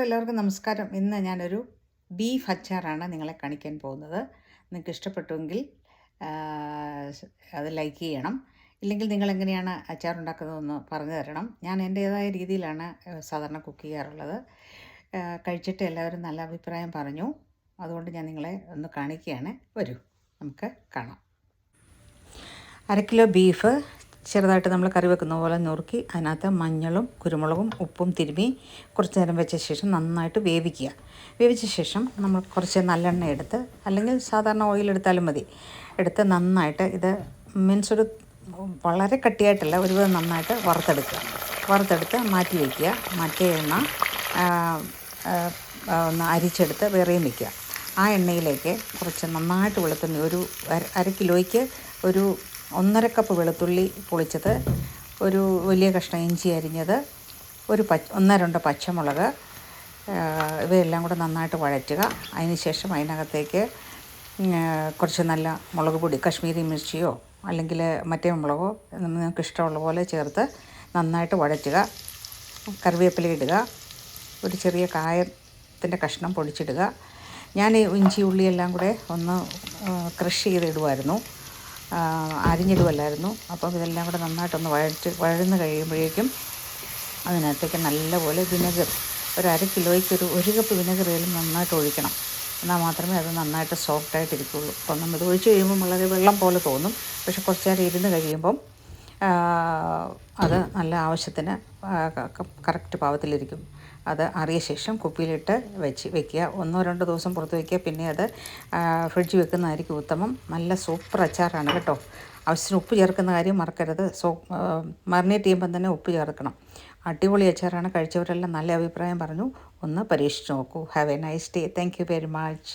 എല്ലാവർക്കും നമസ്കാരം. ഇന്ന് ഞാനൊരു ബീഫ് അച്ചാറാണ് നിങ്ങളെ കാണിക്കാൻ പോകുന്നത്. നിങ്ങൾക്ക് ഇഷ്ടപ്പെട്ടുവെങ്കിൽ അത് ലൈക്ക് ചെയ്യണം. ഇല്ലെങ്കിൽ നിങ്ങളെങ്ങനെയാണ് അച്ചാറുണ്ടാക്കുന്നതെന്ന് പറഞ്ഞു തരണം. ഞാൻ എൻ്റേതായ രീതിയിലാണ് സാധാരണ കുക്ക് ചെയ്യാറുള്ളത്. കഴിച്ചിട്ട് എല്ലാവരും നല്ല അഭിപ്രായം പറഞ്ഞു. അതുകൊണ്ട് ഞാൻ നിങ്ങളെ ഒന്ന് കാണിക്കുകയാണ്. വരൂ, നമുക്ക് കാണാം. 1 കിലോ ബീഫ് ചെറുതായിട്ട് നമ്മൾ കറി വെക്കുന്ന പോലെ നുറുക്കി അതിനകത്ത് മഞ്ഞളും കുരുമുളകും ഉപ്പും തിരുമ്മി കുറച്ച് നേരം വെച്ച ശേഷം നന്നായിട്ട് വേവിക്കുക. വേവിച്ച ശേഷം നമ്മൾ കുറച്ച് നല്ലെണ്ണ എടുത്ത്, അല്ലെങ്കിൽ സാധാരണ ഓയിൽ എടുത്താലും മതി, എടുത്ത് നന്നായിട്ട് ഇത് ഒരു വളരെ കട്ടിയായിട്ടല്ല, ഒരുവിധം നന്നായിട്ട് വറുത്തെടുത്ത് മാറ്റി വയ്ക്കുക. മറ്റേ എണ്ണ ഒന്ന് അരിച്ചെടുത്ത് വേറെയും വയ്ക്കുക. ആ എണ്ണയിലേക്ക് കുറച്ച് നന്നായിട്ട് വെളുത്തുള്ളി, ഒരു 1 കിലോയ്ക്ക് ഒരു 1.5 കപ്പ് വെളുത്തുള്ളി പൊളിച്ചത്, ഒരു വലിയ കഷ്ണം ഇഞ്ചി അരിഞ്ഞത്, ഒരു 1-2 പച്ചമുളക്, ഇവയെല്ലാം കൂടെ നന്നായിട്ട് വഴറ്റുക. അതിന് ശേഷം അതിനകത്തേക്ക് കുറച്ച് നല്ല മുളക് പൊടി, കശ്മീരി മിർച്ചിയോ അല്ലെങ്കിൽ മറ്റേ മുളകോ നിങ്ങൾക്ക് ഇഷ്ടമുള്ള പോലെ ചേർത്ത് നന്നായിട്ട് വഴറ്റുക. കറിവേപ്പില ഇടുക. ഒരു ചെറിയ കായത്തിൻ്റെ കഷ്ണം പൊടിച്ചിടുക. ഞാൻ ഇഞ്ചി ഉള്ളിയെല്ലാം കൂടെ ഒന്ന് ക്രഷ് ചെയ്തിടുമായിരുന്നു, അരിഞ്ഞിടുമല്ലായിരുന്നു. അപ്പം ഇതെല്ലാം കൂടെ നന്നായിട്ടൊന്ന് വഴന്ന് കഴിയുമ്പോഴേക്കും അതിനകത്തേക്ക് നല്ലപോലെ വിനെഗർ, ഒരു 1 കിലോയ്ക്ക് ഒരു 1 കപ്പ് വിനെഗറിലും നന്നായിട്ട് ഒഴിക്കണം. എന്നാൽ മാത്രമേ അത് നന്നായിട്ട് സോഫ്റ്റായിട്ടിരിക്കുകയുള്ളൂ. അപ്പം നമ്മളിത് ഒഴിച്ച് കഴിയുമ്പം വളരെ വെള്ളം പോലെ തോന്നും. പക്ഷെ കുറച്ച് നേരം ഇരുന്ന് കഴിയുമ്പം അത് നല്ല ആവശ്യത്തിന് കറക്റ്റ് പാകത്തിലിരിക്കും. അത് അറിയ ശേഷം കുപ്പിയിലിട്ട് വെക്കുക. 1-2 ദിവസം പുറത്ത് വയ്ക്കുക. പിന്നെ അത് ഫ്രിഡ്ജിൽ വെക്കുന്നതായിരിക്കും ഉത്തമം. നല്ല സൂപ്പർ അച്ചാറാണ് കേട്ടോ. ആവശ്യത്തിന് ഉപ്പ് ചേർക്കുന്ന കാര്യം മറക്കരുത്. മറിനേറ്റ് ചെയ്യുമ്പം തന്നെ ഉപ്പ് ചേർക്കണം. അടിപൊളി അച്ചാറാണ്. കഴിച്ചവരെല്ലാം നല്ല അഭിപ്രായം പറഞ്ഞു. ഒന്ന് പരീക്ഷിച്ച് നോക്കൂ. Have A nice day. Thank you very much.